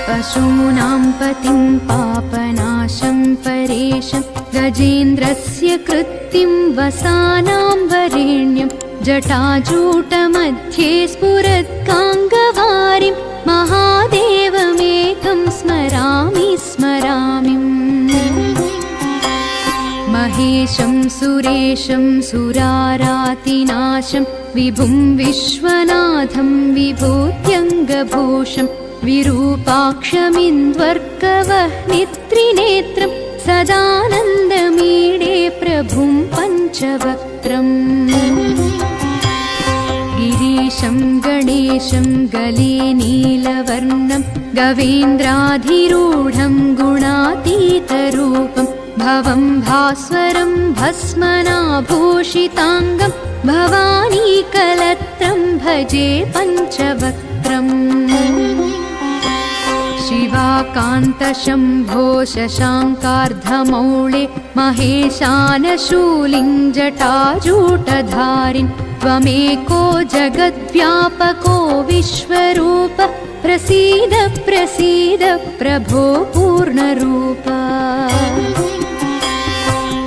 पशूनां पतिं पापनाशं परेशं गजेन्द्रस्य कृत्तिं वसानां वरेण्यं जटाजूटमध्ये स्फुरत्काङ्गवारिं महादेवमेकं स्मरामि स्मरामि महेशं सुरेशं सुरारातिनाशं विभुं विश्वनाथं विभूत्यङ्गभूषं विरूपाक्षमिन्द्वर्कवह्नित्रिनेत्रं सदानन्दमीडे प्रभुं पञ्चवक्त्रम् गिरीशं गणेशं गले नीलवर्णं गवेन्द्राधिरूढं गुणातीतरूपं भवं भास्वरं भस्मनाभूषिताङ्गं भवानीकलत्रं भजे पञ्चवक्त्रम् शिवाकान्तशम्भो शशाङ्कार्धमौळे महेशानशूलिं जटाजूटधारिन् त्वमेको जगद्व्यापको विश्वरूप प्रसीद प्रसीद प्रभो पूर्णरूप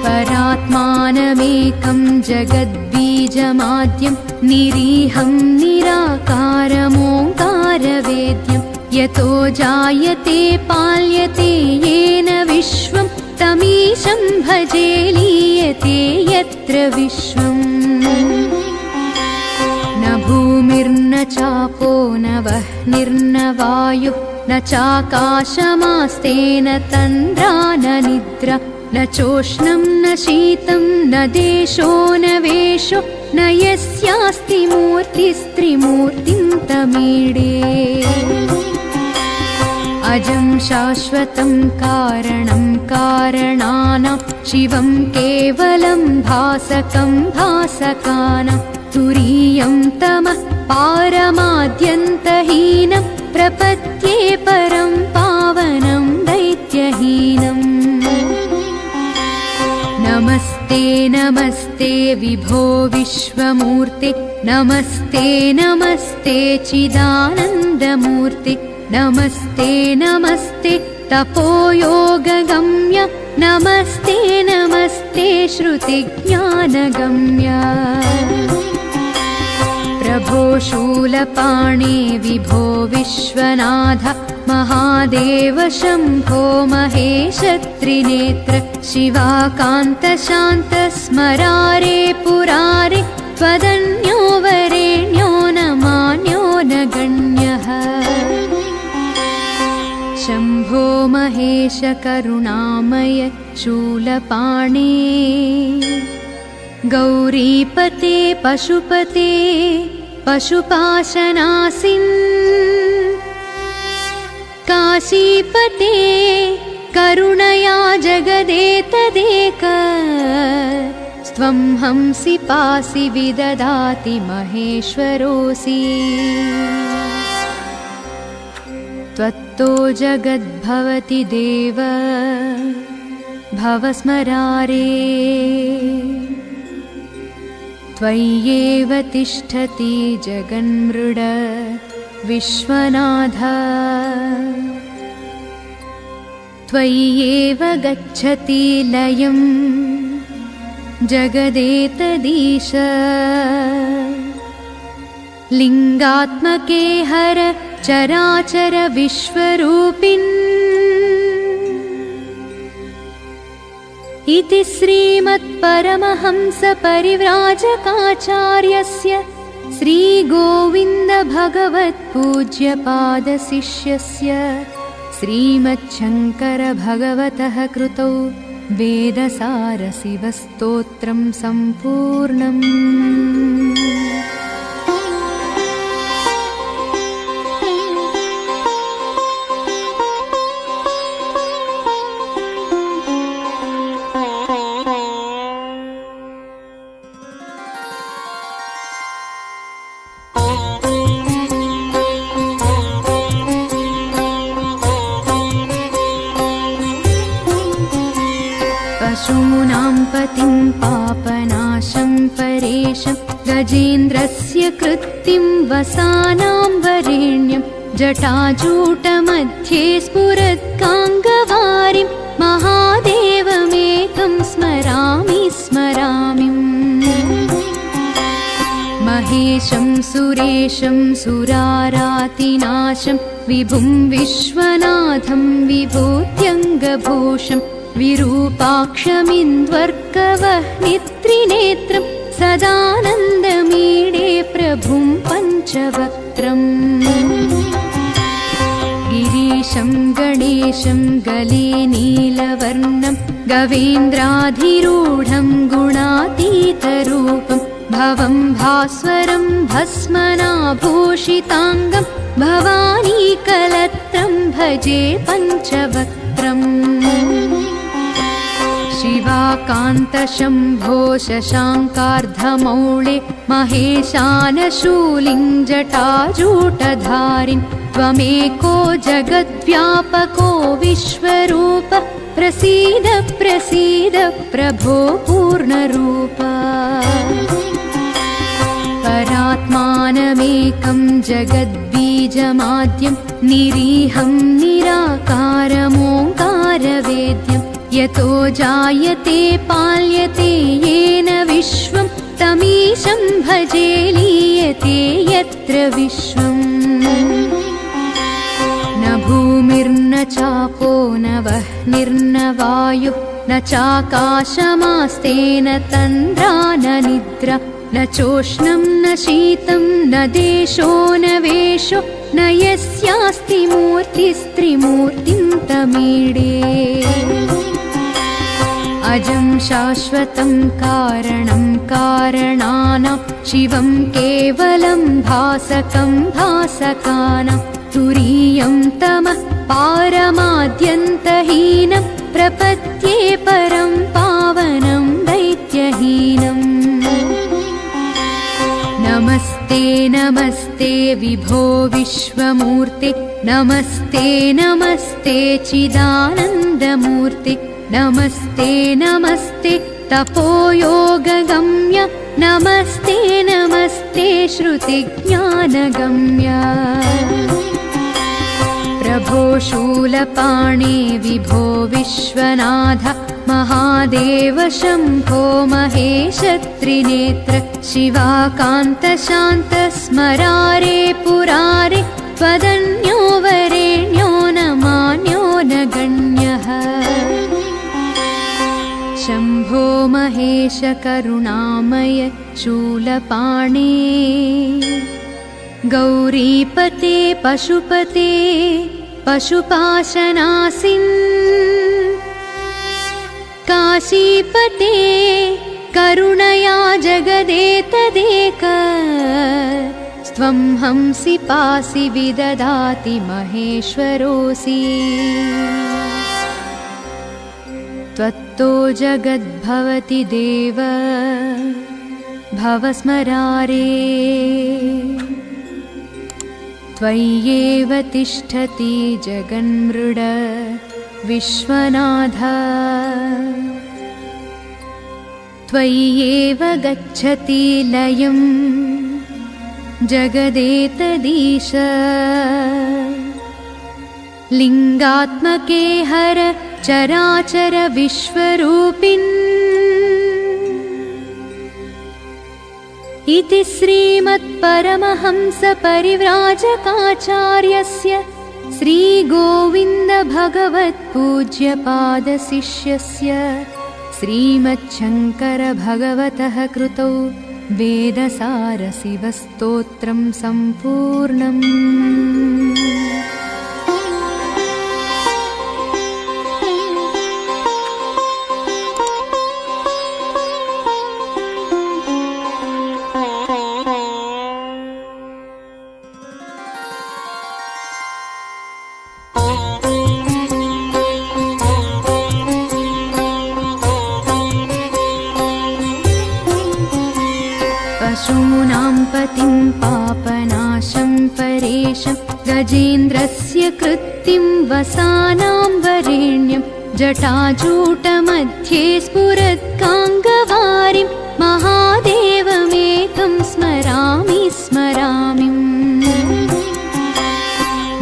परात्मानमेकं जगद्बीजमाद्यं निरीहं निराकारमोङ्कारवेद्यं यतो जायते पाल्यते येन विश्वं तमीशं भजे लीयते यत्र विश्वम् न भूमिर्न चापो न वह्निर्न वायुः न चाकाशमास्तेन तन्द्रा न निद्रा न चोष्णं न शीतं न देशो न वेशो न यस्यास्ति मूर्तिस्त्रिमूर्तिं तमीडे अजं शाश्वतं कारणं कारणानां शिवं केवलं भासकं भासकानां तुरीयं तमः पारमाद्यन्तहीनं प्रपद्ये परं पावनं दैत्यहीनम् नमस्ते नमस्ते विभो विश्वमूर्ते नमस्ते नमस्ते चिदानन्दमूर्ते नमस्ते नमस्ते तपोयोगगम्य नमस्ते नमस्ते श्रुतिज्ञानगम्य प्रभो शूलपाणे विभो विश्वनाथ महादेव शम्भो महेश त्रिनेत्र शिवाकान्त शान्त स्मरारे पुरारे त्वदन्यो वरेण्यो न मान्यो न गण्यः शम्भो महेश करुणामय शूलपाणे गौरीपते पशुपते पशुपाशनासिन् काशीपते करुणया जगदेतदेक स्त्वं हंसि पासि विददाति महेश्वरोऽसि त्वत्तो जगद्भवति देव भवस्मरारे त्वय्येव तिष्ठति जगन्मृड विश्वनाथ त्वय्येव गच्छति लयं जगदेतदीश लिङ्गात्मके हर चराचर विश्वरूपिन् इति श्रीमत्परमहंस परिव्राजकाचार्यस्य श्रीगोविन्द भगवत्पूज्यपादशिष्यस्य श्रीमच्छङ्कर भगवतः कृतौ वेदसारशिवस्तोत्रं सम्पूर्णम्। पशूनां पतिं पापनाशं परेशं गजेन्द्रस्य कृत्तिं वसानां वरेण्यं जटाजूटमध्ये स्फुरत्काङ्गवारिं महादेवमेकं स्मरामि स्मरामि महेशं सुरेशं सुरारातिनाशं विभुं विश्वनाथं विभूत्यङ्गभूषं विरूपाक्षमिन्द्वर्कवह्नित्रिनेत्रं सदानन्दमीडे प्रभुं पञ्चवक्त्रम् गिरीशं गणेशं गले नीलवर्णं गवेन्द्राधिरूढं गुणातीतरूपं भवं भास्वरं भस्मनाभूषिताङ्गं भवानीकलत्रं भजे पञ्चवक्त्रम् शिवाकान्तशम्भो शशाङ्कार्धमौळे महेशानशूलिं जटाजूटधारिन् त्वमेको जगद्व्यापको विश्वरूप प्रसीद प्रसीद प्रभो पूर्णरूप परात्मानमेकं जगद्बीजमाद्यं निरीहं निराकारमोङ्कारवेद्यं यतो जायते पाल्यते येन विश्वं तमीशं भजे लीयते यत्र विश्वम् न भूमिर्न चापो न वह्निर्न वायुः न चाकाशमास्तेन तन्द्रा न निद्रा न चोष्णं न शीतं न देशो न वेशो न यस्यास्ति मूर्तिस्त्रिमूर्तिं तमीडे अजं शाश्वतं कारणं कारणानां शिवं केवलं भासकं भासकानां तुरीयं तमः पारमाद्यन्तहीनं प्रपद्ये परं पावनं दैत्यहीनम् नमस्ते नमस्ते विभो विश्वमूर्ते नमस्ते नमस्ते चिदानन्दमूर्ते नमस्ते नमस्ते तपोयोगगम्य नमस्ते नमस्ते श्रुतिज्ञानगम्य प्रभो शूलपाणे विभो विश्वनाथ महादेव शम्भो महेश त्रिनेत्र शिवाकान्त शान्त स्मरारे पुरारे त्वदन्यो वरेण्यो न मान्यो न गण्यः शम्भो महेश करुणामय शूलपाणे गौरीपते पशुपते पशुपाशनासिन् काशीपते करुणया जगदेतदेक स्त्वं हंसि पासि विददाति महेश्वरोऽसि त्वत्तो जगद्भवति देव भवस्मरारे त्वय्येव तिष्ठति जगन्मृड विश्वनाथ त्वय्येव गच्छति लयं जगदेतदीश लिङ्गात्मके हर चराचर विश्वरूपिन् इति श्रीमत्परमहंसपरिव्राजकाचार्यस्य श्रीगोविन्द भगवत्पूज्यपादशिष्यस्य श्रीमच्छङ्कर भगवतः कृतौ वेदसारशिवस्तोत्रं सम्पूर्णम्। पशूनां पतिं पापनाशं परेशं गजेन्द्रस्य कृत्तिं वसानां वरेण्यं जटाजूटमध्ये स्फुरत्काङ्गवारिं महादेवमेकं स्मरामि स्मरामि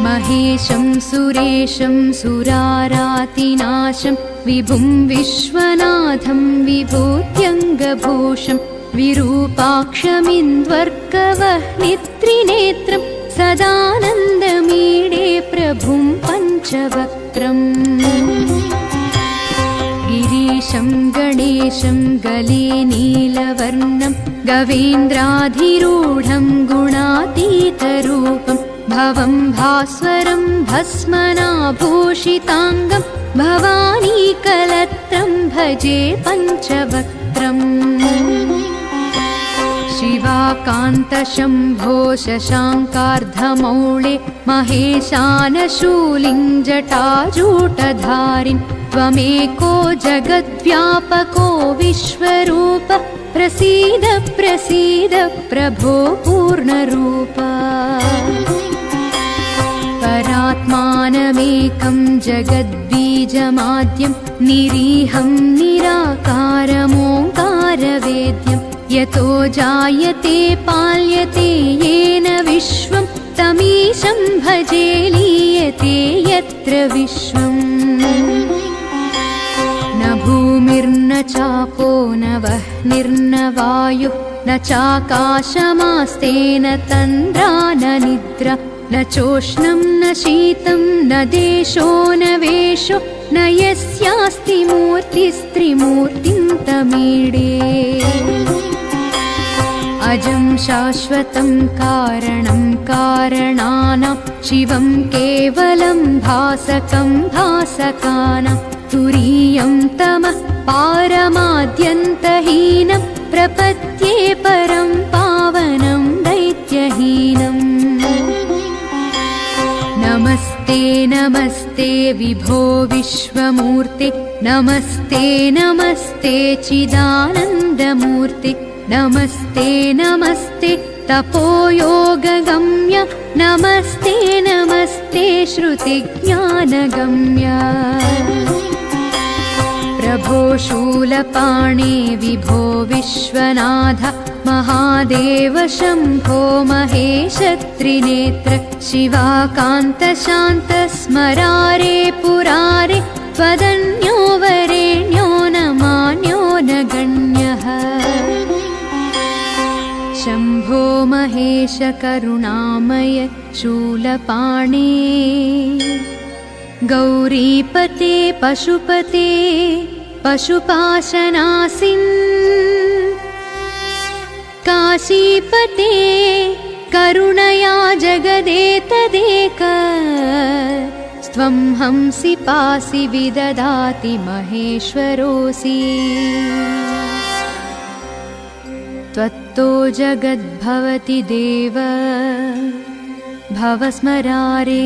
महेशं सुरेशं सुरारातिनाशं विभुं विश्वनाथं विभूत्यङ्गभूषं विरूपाक्षमिन्द्वर्कवह्नित्रिनेत्रं सदानन्दमीडे प्रभुं पञ्चवक्त्रम् गिरीशं गणेशं गले नीलवर्णं गवेन्द्राधिरूढं गुणातीतरूपं भवं भास्वरं भस्मनाभूषिताङ्गं भवानीकलत्रं भजे पञ्चवक्त्रम् शिवाकान्तशम्भो शशाङ्कार्धमौळे महेशानशूलिं जटाजूटधारिन् त्वमेको जगद्व्यापको विश्वरूप प्रसीद प्रसीद प्रभो पूर्णरूप परात्मानमेकं जगद्बीजमाद्यं निरीहं निराकारमोङ्कारवेद्यं यतो जायते पाल्यते येन विश्वं तमीशं भजे लीयते यत्र विश्वम् न भूमिर्न चापो न वह्निर्न वायुः न चाकाशमास्तेन तन्द्रा न निद्रा न चोष्णं न शीतं न देशो न वेशो न यस्यास्ति मूर्तिस्त्रिमूर्तिं तमीडे अजं शाश्वतं कारणं कारणानां शिवं केवलं भासकं भासकानां तुरीयं तमः पारमाद्यन्तहीनं प्रपद्ये परं पावनं दैत्यहीनम् नमस्ते नमस्ते विभो विश्वमूर्ते नमस्ते नमस्ते चिदानन्दमूर्ते नमस्ते नमस्ते तपोयोगगम्य नमस्ते नमस्ते श्रुतिज्ञानगम्य प्रभो शूलपाणे विभो विश्वनाथ महादेव शम्भो महेश त्रिनेत्र शिवाकान्त शान्त स्मरारे पुरारे त्वदन्यो वरेण्यो न मान्यो न गण्यः शम्भो महेश करुणामय शूलपाणे गौरीपते पशुपते पशुपाशनासिन् काशीपते करुणया जगदेतदेक स्त्वं हंसि पासि विददाति महेश्वरोऽसि त्वत्तो जगद्भवति देव भवस्मरारे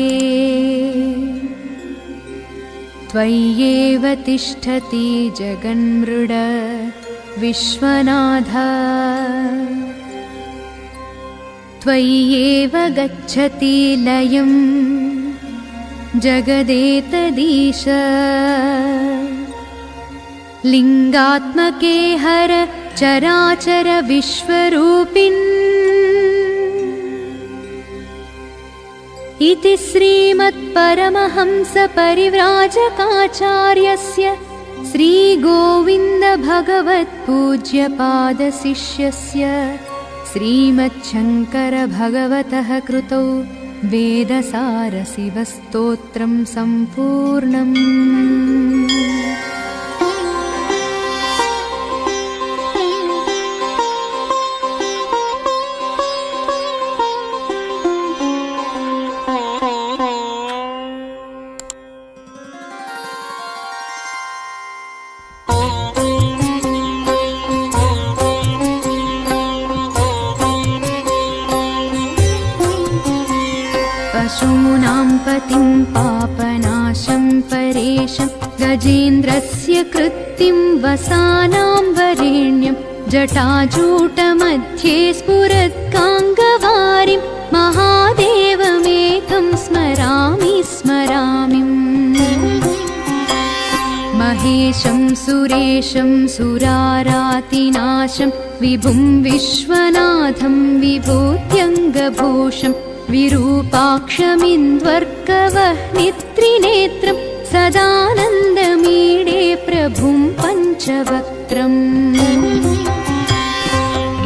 त्वय्येव तिष्ठति जगन्मृड विश्वनाथ त्वय्येव गच्छति लयं जगदेतदीश लिङ्गात्मके हर चराचर विश्वरूपिन् इति श्रीमत्परमहंसपरिव्राजकाचार्यस्य श्रीगोविन्दभगवत्पूज्यपादशिष्यस्य श्रीमच्छङ्करभगवतः कृतौ वेदसारशिवस्तोत्रं सम्पूर्णम्। पशूनां पतिं पापनाशं परेशं गजेन्द्रस्य कृत्तिं वसानां वरेण्यं जटाजूटमध्ये स्फुरत्काङ्गवारिं महादेवमेकं स्मरामि स्मरामि महेशं सुरेशं सुरारातिनाशं विभुं विश्वनाथं विभूत्यङ्गभूषं विरूपाक्षमिन्द्वर्कवह्नित्रिनेत्रं सदानन्दमीडे प्रभुं पञ्चवक्त्रम्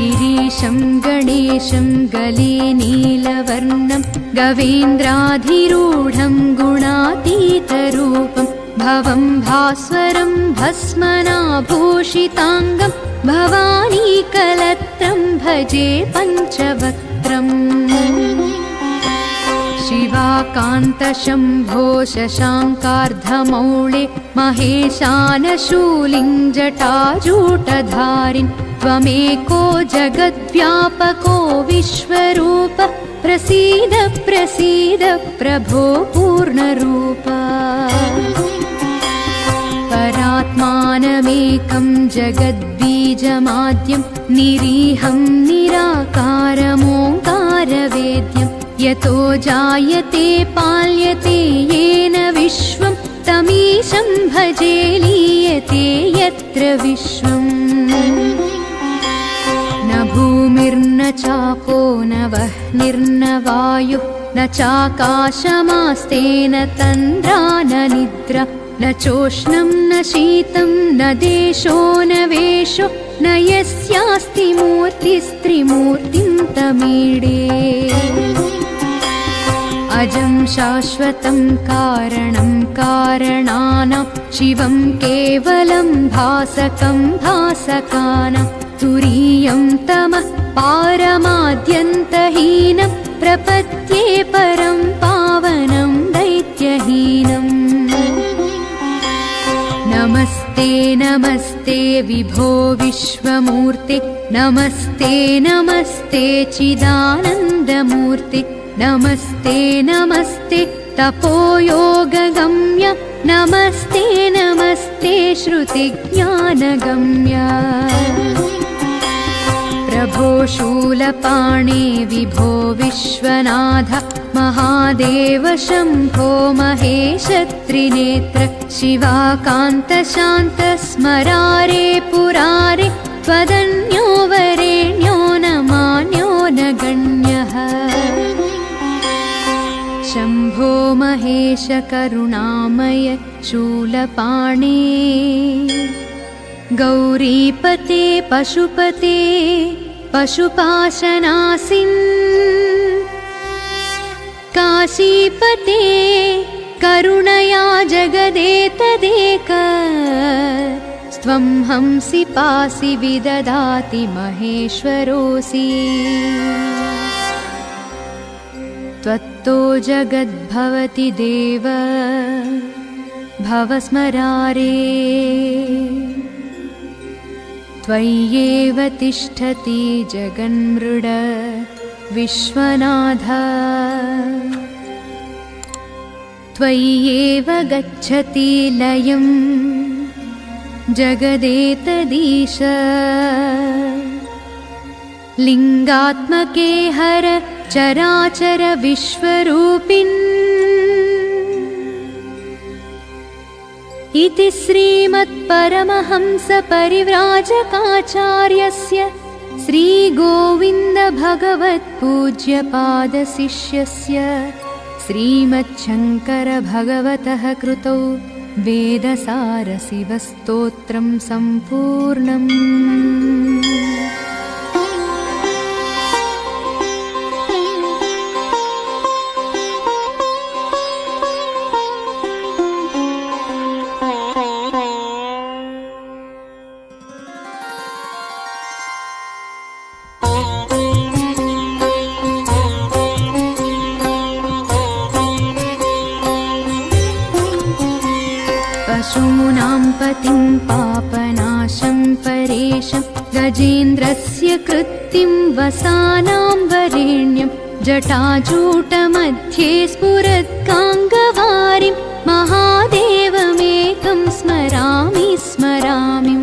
गिरीशं गणेशं गले नीलवर्णं गवेन्द्राधिरूढं गुणातीतरूपं भवं भास्वरं भस्मनाभूषिताङ्गं भवानीकलत्रं भजे पञ्चवक्त्रम् शिवाकान्तशम्भो शशाङ्कार्धमौळे महेशानशूलिं जटाजूटधारिन् त्वमेको जगद्व्यापको विश्वरूप प्रसीद प्रसीद प्रभो पूर्णरूप परात्मानमेकं जगद्बीजमाद्यं निरीहं निराकारमोङ्कारवेद्यं यतो जायते पाल्यते येन विश्वं तमीशं भजे लीयते यत्र विश्वम् न भूमिर्न चापो न वह्निर्न वायुः न चाकाशमास्तेन तन्द्रा न निद्रा न चोष्णं न शीतं न देशो न वेशो न यस्यास्ति मूर्तिस्त्रिमूर्तिं तमीडे अजं शाश्वतं कारणं कारणानां शिवं केवलं भासकं भासकानां तुरीयं तमः पारमाद्यन्तहीनं प्रपद्ये परं पावनं दैत्यहीनम् नमस्ते नमस्ते विभो विश्वमूर्ते नमस्ते नमस्ते चिदानन्दमूर्ते नमस्ते नमस्ते तपोयोगगम्य नमस्ते नमस्ते श्रुतिज्ञानगम्य प्रभो शूलपाणे विभो विश्वनाथ महादेव शम्भो महेश त्रिनेत्र शिवाकान्त शान्त स्मरारे पुरारे त्वदन्यो वरेण्यो न मान्यो न गण्यः शम्भो महेश करुणामय शूलपाणे गौरीपते पशुपते पशुपाशनासिन् काशीपते करुणया जगदेतदेक स्त्वं हंसि पासि विददाति महेश्वरोऽसि त्वत्तो जगद्भवति देव भवस्मरारे त्वय्येव तिष्ठति जगन्मृड विश्वनाथ त्वय्येव गच्छति लयं जगदेतदीश लिङ्गात्मके हर चराचर विश्वरूपिन् इति श्रीमत्परमहंस परिव्राजकाचार्यस्य श्रीगोविन्द भगवत्पूज्यपादशिष्यस्य श्रीमच्छङ्कर भगवतः कृतौ वेदसारशिवस्तोत्रं सम्पूर्णम्। पशूनां पतिं पापनाशं परेशं गजेन्द्रस्य कृत्तिं वसानां वरेण्यं जटाजूटमध्ये स्फुरत्काङ्गवारिं महादेवमेकं स्मरामि स्मरामि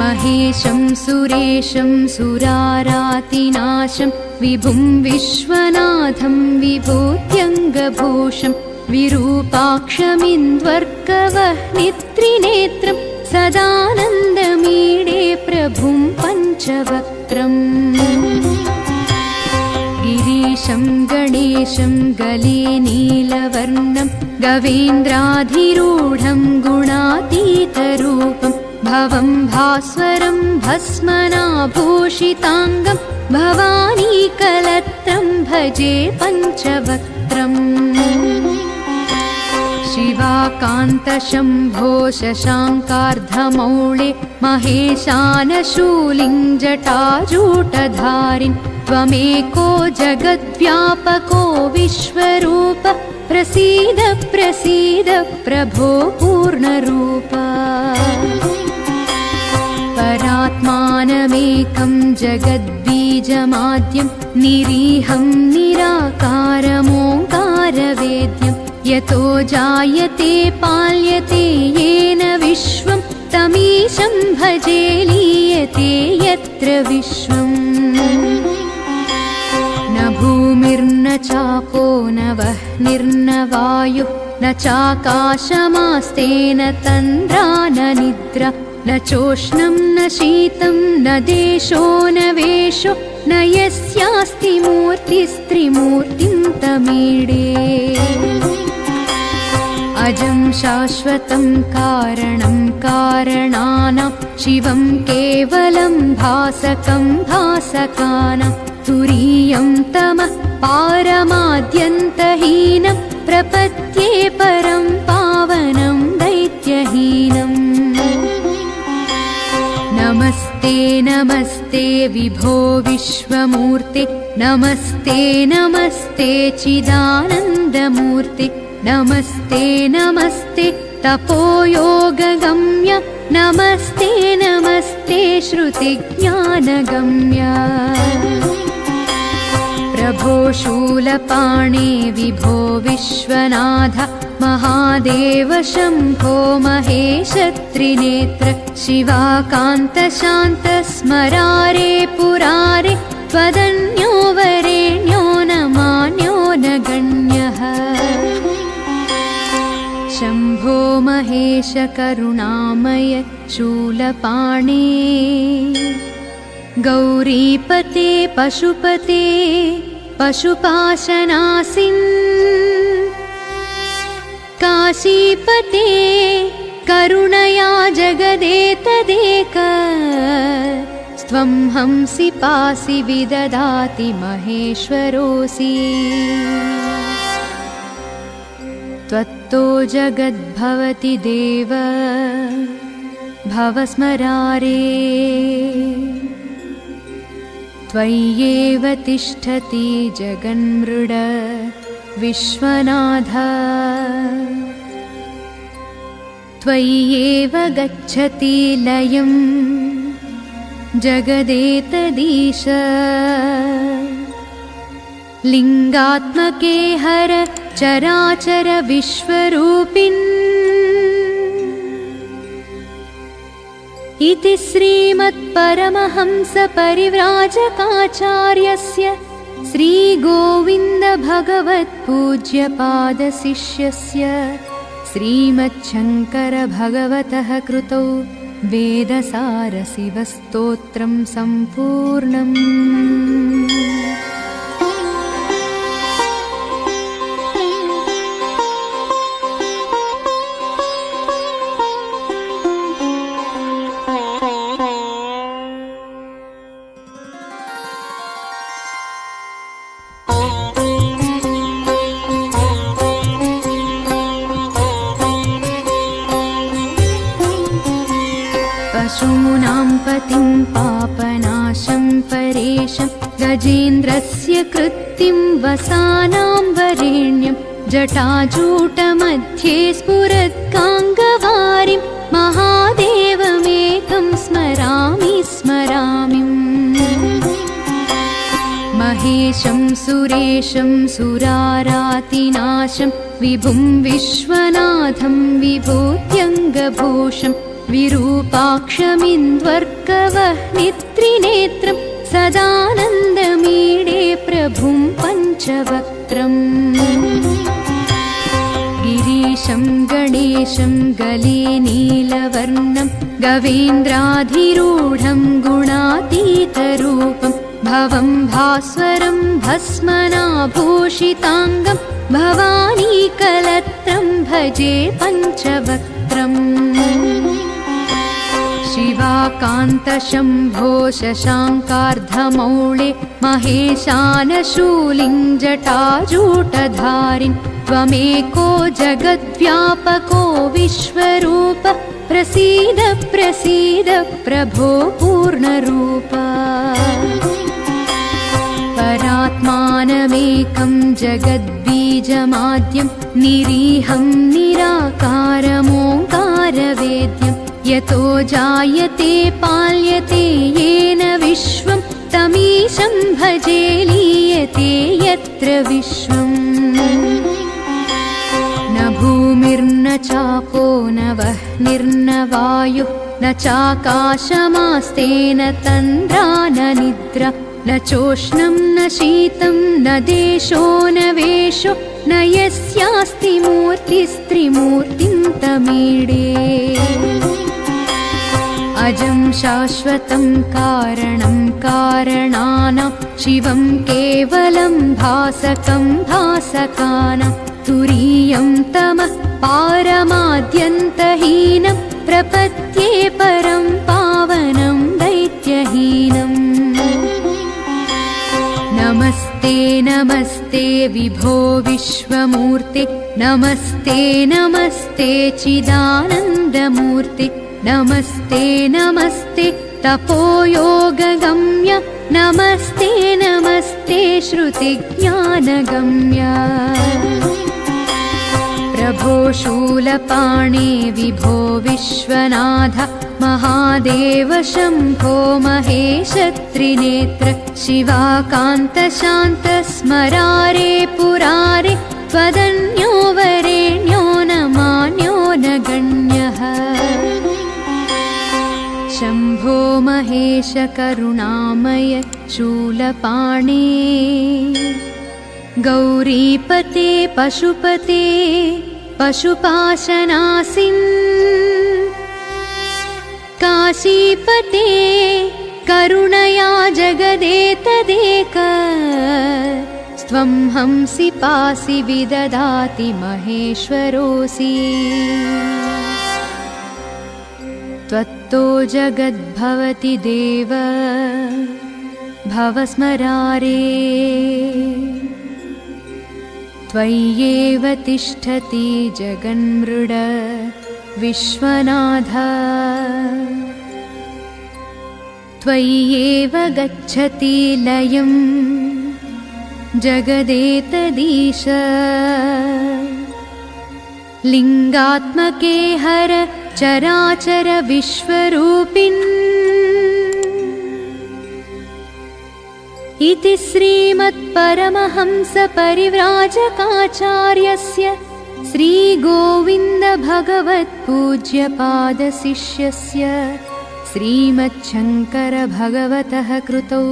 महेशं सुरेशं सुरारातिनाशं विभुं विश्वनाथं विभूत्यङ्गभूषं विरूपाक्षमिन्द्वर्कवह्नित्रिनेत्रं सदानन्दमीडे प्रभुं पञ्चवक्त्रम् गिरीशं गणेशं गले नीलवर्णं गवेन्द्राधिरूढं गुणातीतरूपं भवं भास्वरं भस्मनाभूषिताङ्गं भवानीकलत्रं भजे पञ्चवक्त्रम् शिवाकान्तशम्भो शशाङ्कार्धमौळे महेशानशूलिं जटाजूटधारिन् त्वमेको जगद्व्यापको विश्वरूप प्रसीद प्रसीद प्रभो पूर्णरूप परात्मानमेकं जगद्बीजमाद्यं निरीहं निराकारमोङ्कारवेद्यं यतो जायते पाल्यते येन विश्वं तमीशं भजे लीयते यत्र विश्वम् न भूमिर्न चापो न वह्निर्न वायुः न चाकाशमास्तेन तन्द्रा न निद्रा न चोष्णं न शीतं न देशो न वेशो न यस्यास्ति मूर्तिस्त्रिमूर्तिं तमीडे अजं शाश्वतं कारणं कारणानां शिवं केवलं भासकं भासकानां तुरीयं तमः पारमाद्यन्तहीनं प्रपद्ये परं पावनं दैत्यहीनम् नमस्ते नमस्ते विभो विश्वमूर्ते नमस्ते नमस्ते चिदानन्दमूर्ते नमस्ते नमस्ते तपोयोगगम्य नमस्ते नमस्ते श्रुतिज्ञानगम्य प्रभो शूलपाणे विभो विश्वनाथ महादेव शम्भो महेश त्रिनेत्र शिवाकान्त शान्त स्मरारे पुरारे त्वदन्यो वरेण्यो न मान्यो न गण्यः शम्भो महेश करुणामय शूलपाणे गौरीपते पशुपते पशुपाशनासिन् काशीपते करुणया जगदेतदेक स्त्वं हंसि पासि विददाति महेश्वरोऽसि त्वत्तो जगद्भवति देव भवस्मरारे त्वय्येव तिष्ठति जगन्मृड विश्वनाथ त्वय्येव गच्छति लयं जगदेतदीश लिङ्गात्मके हर चराचर विश्वरूपिन् इति श्रीमत्परमहंसपरिव्राजकाचार्यस्य श्रीगोविन्दभगवत्पूज्यपादशिष्यस्य श्रीमच्छङ्करभगवतः कृतौ वेदसारशिवस्तोत्रं सम्पूर्णम्। पशूनां पतिं पापनाशं परेशं गजेन्द्रस्य कृत्तिं वसानां वरेण्यं जटाजूटमध्ये स्फुरत्काङ्गवारिं महादेवमेकं स्मरामि स्मरामि महेशं सुरेशं सुरारातिनाशं विभुं विश्वनाथं विभूत्यङ्गभूषं विरूपाक्षमिन्द्वर्कवह्नित्रिनेत्रं सदानन्दमीडे प्रभुं पञ्चवक्त्रम् गिरीशं गणेशं गले नीलवर्णं गवेन्द्राधिरूढं गुणातीतरूपं भवं भास्वरं भस्मनाभूषिताङ्गं भवानीकलत्रं भजे पञ्चवक्त्रम् शिवाकान्तशम्भो शशाङ्कार्धमौळे महेशानशूलिं जटाजूटधारिन् त्वमेको जगद्व्यापको विश्वरूप प्रसीद प्रसीद प्रभो पूर्णरूप परात्मानमेकं जगद्बीजमाद्यं निरीहं निराकारमोङ्कारवेद्यं यतो जायते पाल्यते येन विश्वं तमीशं भजे लीयते यत्र विश्वम् न भूमिर्न चापो न वह्निर्न वायुः न चाकाशमास्तेन तन्द्रा न निद्रा न चोष्णं न शीतं न देशो न वेशो न यस्यास्ति मूर्तिस्त्रिमूर्तिं तमीडे अजं शाश्वतं कारणं कारणानां शिवं केवलं भासकं भासकानां तुरीयं तमः पारमाद्यन्तहीनं प्रपद्ये परं पावनं दैत्यहीनम् नमस्ते नमस्ते विभो विश्वमूर्ते नमस्ते नमस्ते चिदानन्दमूर्ते नमस्ते नमस्ते तपोयोगगम्य नमस्ते नमस्ते श्रुतिज्ञानगम्य प्रभो शूलपाणे विभो विश्वनाथ महादेव शम्भो महेश त्रिनेत्र शिवाकान्त शान्त स्मरारे पुरारे त्वदन्यो वरेण्यो न मान्यो न गण्यः शम्भो महेश करुणामय शूलपाणे गौरीपते पशुपते पशुपाशनासिन् काशीपते करुणया जगदेतदेक स्वं हंसि पासि विददाति महेश्वरोऽसि त्वत्तो जगद्भवति देव भवस्मरारे त्वय्येव तिष्ठति जगन्मृड विश्वनाथ त्वय्येव गच्छति लयं जगदेतदीश लिङ्गात्मके हर चराचर विश्वरूपिन् इति श्रीमत्परमहंसपरिव्राजकाचार्यस्य श्रीगोविन्द भगवत्पूज्यपादशिष्यस्य श्रीमच्छङ्कर भगवतः कृतौ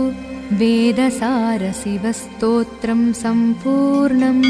वेदसारशिवस्तोत्रं सम्पूर्णम्।